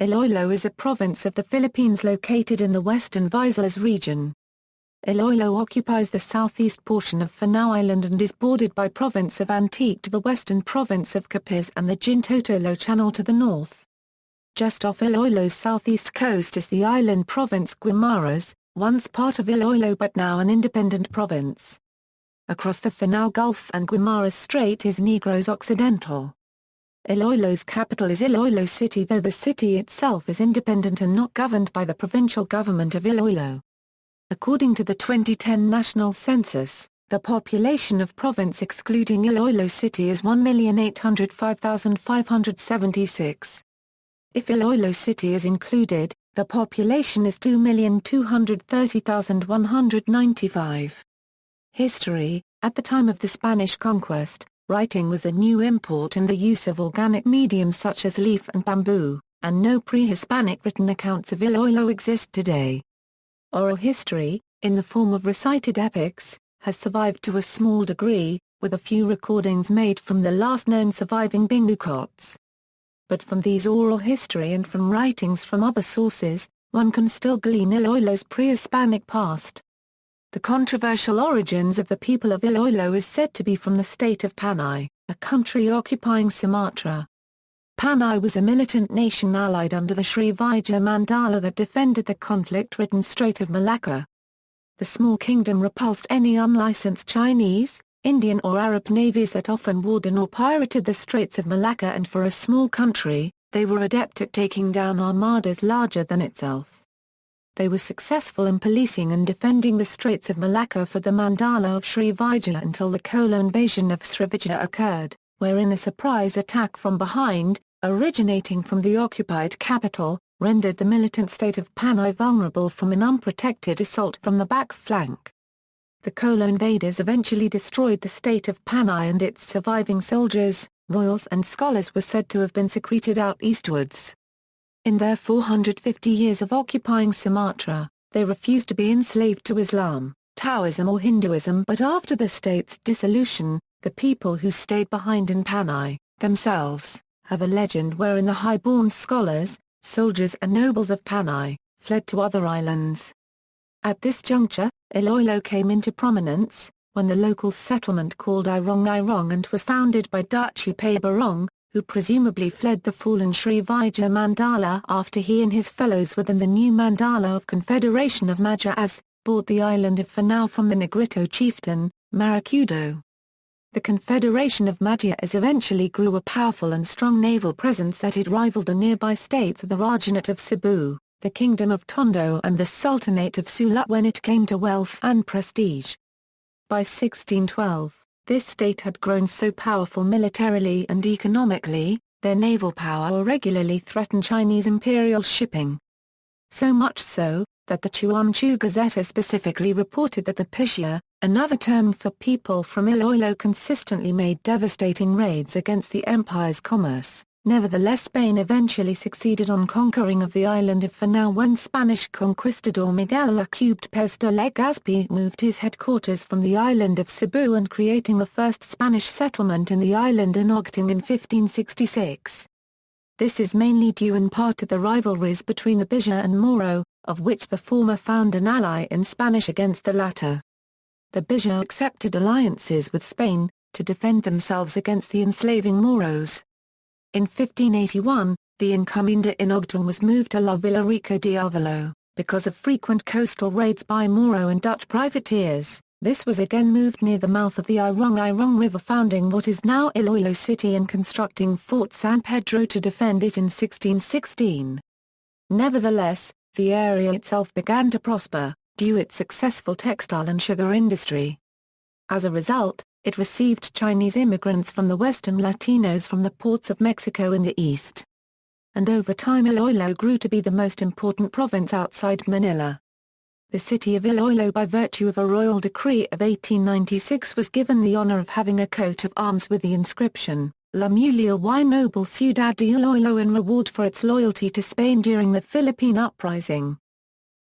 Iloilo is a province of the Philippines located in the Western Visayas region. Iloilo occupies the southeast portion of Panay Island and is bordered by province of Antique to the western province of Capiz and the Jintotolo Channel to the north. Just off Iloilo's southeast coast is the island province Guimaras, once part of Iloilo but now an independent province. Across the Finao Gulf and Guimaras Strait is Negros Occidental. Iloilo's capital is Iloilo City, though the city itself is independent and not governed by the provincial government of Iloilo. According to the 2010 national census, the population of province excluding Iloilo City is 1,805,576. If Iloilo City is included, the population is 2,230,195. History: at the time of the Spanish conquest, writing was a new import and the use of organic mediums such as leaf and bamboo, and no pre-Hispanic written accounts of Iloilo exist today. Oral history, in the form of recited epics, has survived to a small degree, with a few recordings made from the last known surviving Bingucots. But from these oral history and from writings from other sources, one can still glean Iloilo's pre-Hispanic past. The controversial origins of the people of Iloilo is said to be from the state of Panay, a country occupying Sumatra. Panay was a militant nation allied under the Srivijaya Mandala that defended the conflict-ridden Strait of Malacca. The small kingdom repulsed any unlicensed Chinese, Indian or Arab navies that often warred or pirated the Straits of Malacca, and for a small country, they were adept at taking down armadas larger than itself. They were successful in policing and defending the Straits of Malacca for the Mandala of Srivijaya until the Kolo invasion of Srivijaya occurred, wherein a surprise attack from behind, originating from the occupied capital, rendered the militant state of Panay vulnerable from an unprotected assault from the back flank. The Kolo invaders eventually destroyed the state of Panay and its surviving soldiers, royals and scholars were said to have been secreted out eastwards. In their 450 years of occupying Sumatra, they refused to be enslaved to Islam, Taoism or Hinduism, but after the state's dissolution, the people who stayed behind in Panay, themselves, have a legend wherein the high-born scholars, soldiers and nobles of Panay, fled to other islands. At this juncture, Iloilo came into prominence, when the local settlement called Irong and was founded by Dutch Upe Barong, who presumably fled the fallen Srivijaya Mandala after he and his fellows within the new Mandala of Confederation of Madras, bought the island of Finao from the Negrito chieftain, Maracudo. The Confederation of Madras eventually grew a powerful and strong naval presence that it rivaled the nearby states of the Rajanate of Cebu, the Kingdom of Tondo and the Sultanate of Sulu when it came to wealth and prestige. By 1612, this state had grown so powerful militarily and economically, their naval power regularly threatened Chinese imperial shipping. So much so, that the Chuanchu Gazette specifically reported that the Pishia, another term for people from Iloilo, consistently made devastating raids against the empire's commerce. Nevertheless, Spain eventually succeeded on conquering of the island of Finao when Spanish conquistador Miguel Lacubepes de Legazpi moved his headquarters from the island of Cebu and creating the first Spanish settlement in the island Inogting in 1566. This is mainly due in part to the rivalries between the Bisha and Moro, of which the former found an ally in Spanish against the latter. The Bisha accepted alliances with Spain, to defend themselves against the enslaving Moros. In 1581, the Encomienda Inogting was moved to La Villarica de Avalo, because of frequent coastal raids by Moro and Dutch privateers. This was again moved near the mouth of the Irong River, founding what is now Iloilo City and constructing Fort San Pedro to defend it in 1616. Nevertheless, the area itself began to prosper, due its successful textile and sugar industry. As a result, it received Chinese immigrants from the west and Latinos from the ports of Mexico in the east. And over time Iloilo grew to be the most important province outside Manila. The city of Iloilo, by virtue of a royal decree of 1896, was given the honor of having a coat of arms with the inscription, La Mulial y Noble Ciudad de Iloilo, in reward for its loyalty to Spain during the Philippine Uprising.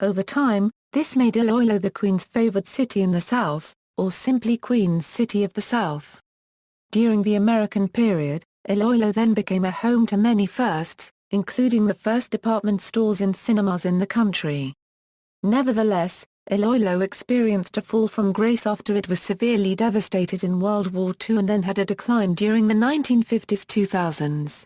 Over time, this made Iloilo the Queen's favored city in the South, or simply Queen's City of the South. During the American period, Iloilo then became a home to many firsts, including the first department stores and cinemas in the country. Nevertheless, Iloilo experienced a fall from grace after it was severely devastated in World War II and then had a decline during the 1950s-2000s.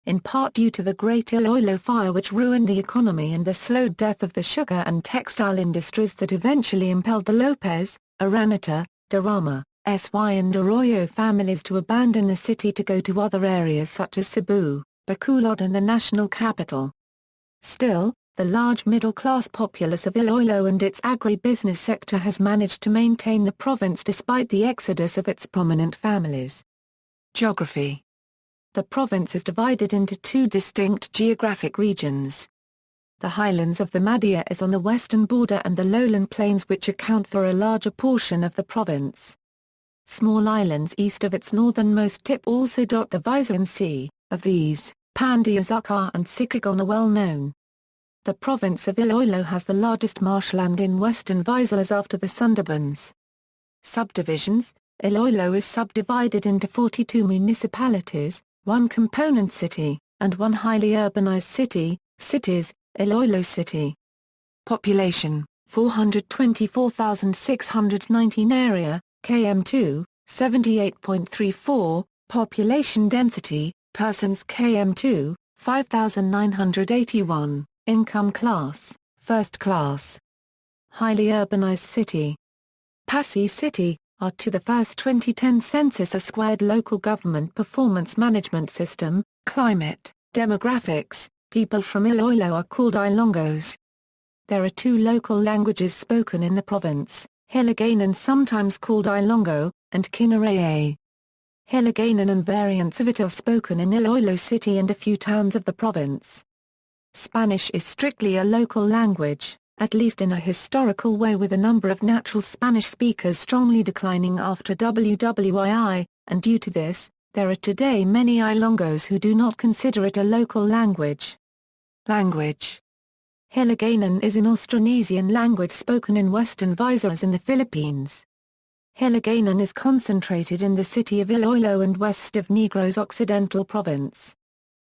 In part due to the Great Iloilo Fire which ruined the economy and the slow death of the sugar and textile industries that eventually impelled the Lopez, Araneta, Darama, SY and Arroyo families to abandon the city to go to other areas such as Cebu, Bacolod and the national capital. Still, the large middle-class populace of Iloilo and its agri-business sector has managed to maintain the province despite the exodus of its prominent families. Geography. The province is divided into two distinct geographic regions. The highlands of the Madea is on the western border and the lowland plains which account for a larger portion of the province. Small islands east of its northernmost tip also dot the Visayan Sea. Of these, Pandiazucar and Sicagon are well known. The province of Iloilo has the largest marshland in Western Visayas after the Sundarbans. Subdivisions. Iloilo is subdivided into 42 municipalities, one component city, and one highly urbanized city, cities, Iloilo City. Population, 424,619 area, km2, 78.34, population density, persons km2, 5,981, income class, first class. Highly urbanized city. Pasig City, to the first 2010 census a squared local government performance management system, climate, demographics, people from Iloilo are called Ilonggos. There are two local languages spoken in the province, Hiligaynon sometimes called Ilonggo, and Kinaray. Hiligaynon and variants of it are spoken in Iloilo City and a few towns of the province. Spanish is strictly a local language, at least in a historical way, with a number of natural Spanish speakers strongly declining after WWII, and due to this, there are today many Ilonggos who do not consider it a local language. Language. Hiligaynon is an Austronesian language spoken in Western Visayas in the Philippines. Hiligaynon is concentrated in the city of Iloilo and west of Negros Occidental province.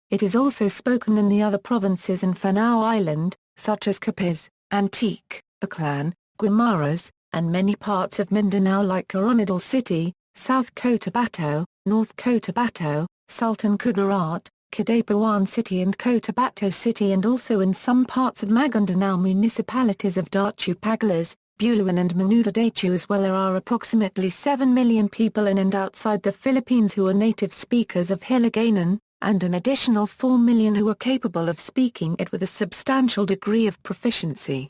It is also spoken in the other provinces and Panay Island, such as Capiz, Antique, Aklan, Guimaras, and many parts of Mindanao like Coronadal City, South Cotabato, North Cotabato, Sultan Kudarat, Cadapawan City and Cotabato City, and also in some parts of Maguindanao municipalities of Dachu Paglas, Bulawan and Menuda Dachu as well. There are approximately 7 million people in and outside the Philippines who are native speakers of Hiligaynon, and an additional 4 million who are capable of speaking it with a substantial degree of proficiency.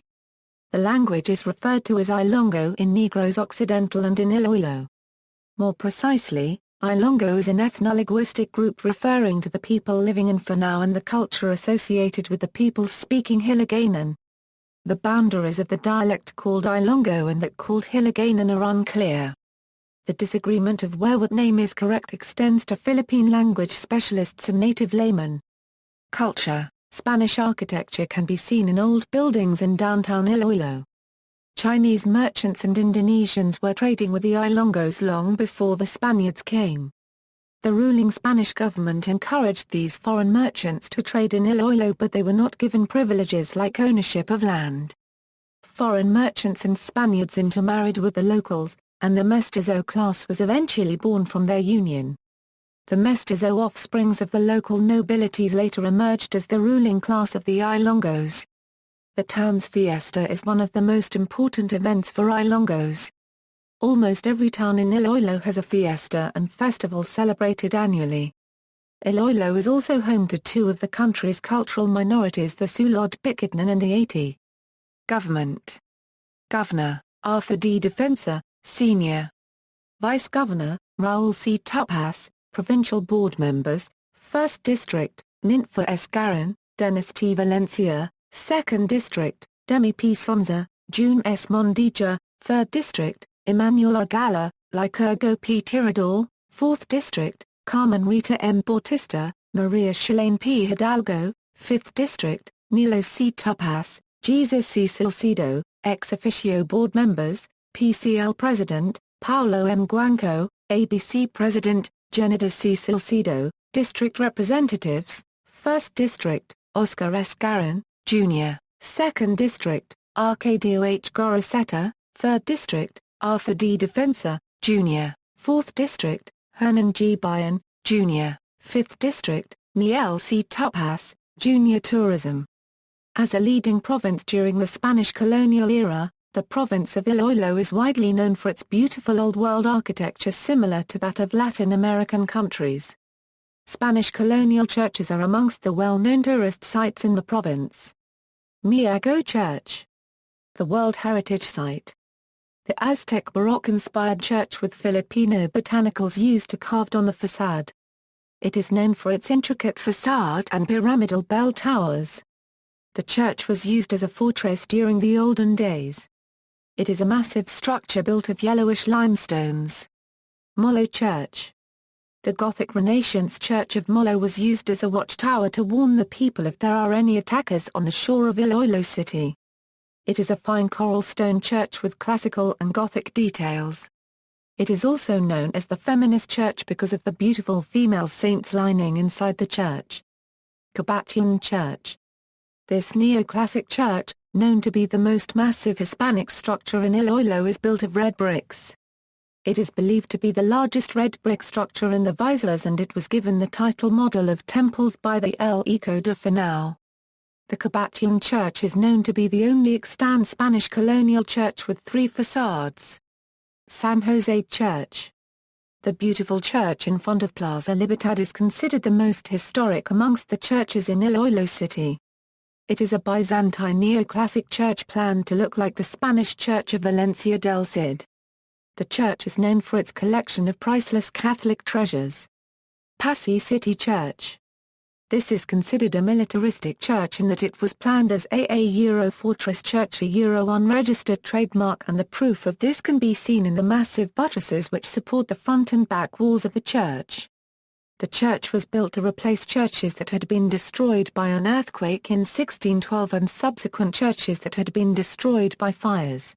The language is referred to as Ilonggo in Negros Occidental and in Iloilo. More precisely, Ilonggo is an ethnolinguistic group referring to the people living in Panay and the culture associated with the peoples speaking Hiligaynon. The boundaries of the dialect called Ilonggo and that called Hiligaynon are unclear. The disagreement of where what name is correct extends to Philippine language specialists and native laymen. Culture. Spanish architecture can be seen in old buildings in downtown Iloilo. Chinese merchants and Indonesians were trading with the Ilonggos long before the Spaniards came. The ruling Spanish government encouraged these foreign merchants to trade in Iloilo, but they were not given privileges like ownership of land. Foreign merchants and Spaniards intermarried with the locals, and the mestizo class was eventually born from their union. The mestizo offsprings of the local nobilities later emerged as the ruling class of the Ilonggos. The town's fiesta is one of the most important events for Ilonggos. Almost every town in Iloilo has a fiesta and festival celebrated annually. Iloilo is also home to two of the country's cultural minorities, the Sulod Bukidnon and the Ati. Government. Governor, Arthur D. Defensa, Sr. Vice Governor, Raul C. Tupas, Provincial Board Members, 1st District, Ninfa S. Garan, Dennis T. Valencia, 2nd District, Demi P. Sonza, June S. Mondija, 3rd District, Emmanuel Agala, Lycurgo P. Tirador, 4th District, Carmen Rita M. Bautista, Maria Shalane P. Hidalgo, 5th District, Nilo C. Tupas, Jesus C. Salcido, ex officio board members, PCL President, Paulo M. Guanco, ABC President, Genida C. Salcido, District Representatives, 1st District, Oscar S. Garin, Jr., 2nd District, Arcadio H. Goroseta, 3rd District, Arthur D. Defensa, Jr., 4th District, Hernan G. Bayan, Jr., 5th District, Niel C. Tupas, Jr. Tourism. As a leading province during the Spanish colonial era, the province of Iloilo is widely known for its beautiful Old World architecture similar to that of Latin American countries. Spanish colonial churches are amongst the well-known tourist sites in the province. Miago Church, the World Heritage Site. The Aztec Baroque-inspired church with Filipino botanicals used to carved on the facade. It is known for its intricate facade and pyramidal bell towers. The church was used as a fortress during the olden days. It is a massive structure built of yellowish limestones. Molo Church. The Gothic Renaissance Church of Molo was used as a watchtower to warn the people if there are any attackers on the shore of Iloilo City. It is a fine coral stone church with classical and Gothic details. It is also known as the Feminist Church because of the beautiful female saints lining inside the church. Capiz Church. This neoclassic church, known to be the most massive Hispanic structure in Iloilo, is built of red bricks. It is believed to be the largest red brick structure in the Visayas, and it was given the title Model of Temples by the El Eco de Finao. The Capiz Church is known to be the only extant Spanish colonial church with 3 facades. San Jose Church. The beautiful church in front of Plaza Libertad is considered the most historic amongst the churches in Iloilo City. It is a Byzantine neoclassic church planned to look like the Spanish Church of Valencia del Cid. The church is known for its collection of priceless Catholic treasures. Pasay City Church. This is considered a militaristic church in that it was planned as a Euro fortress church, a Euro unregistered trademark, and the proof of this can be seen in the massive buttresses which support the front and back walls of the church. The church was built to replace churches that had been destroyed by an earthquake in 1612 and subsequent churches that had been destroyed by fires.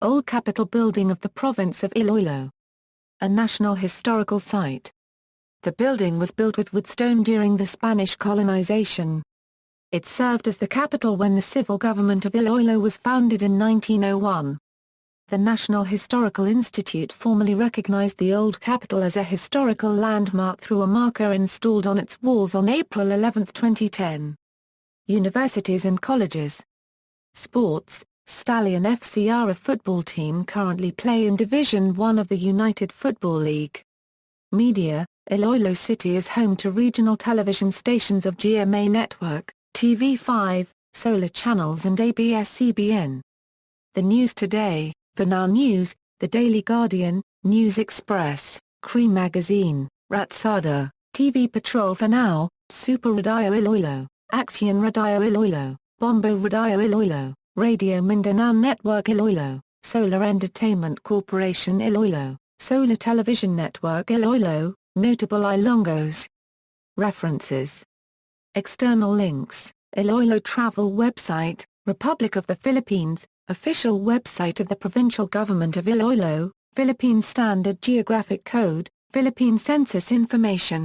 Old Capitol Building of the province of Iloilo. A National Historical Site. The building was built with wood stone during the Spanish colonization. It served as the capital when the civil government of Iloilo was founded in 1901. The National Historical Institute formally recognized the Old Capitol as a historical landmark through a marker installed on its walls on April 11, 2010. Universities and colleges. Sports. Stallion FC are a football team currently play in Division 1 of the United Football League. Media. Iloilo City is home to regional television stations of GMA Network, TV5, Solar Channels and ABS-CBN. The News Today, Panay News, The Daily Guardian, News Express, Cree Magazine, Ratsada, TV Patrol for Now, Super Radio Iloilo, Action Radio Iloilo, Bombo Radio Iloilo, Radio Mindanao Network Iloilo, Solar Entertainment Corporation Iloilo, Solar Television Network Iloilo, Notable Ilonggos. References. External links, Iloilo Travel Website, Republic of the Philippines, Official website of the Provincial Government of Iloilo, Philippine Standard Geographic Code, Philippine Census Information.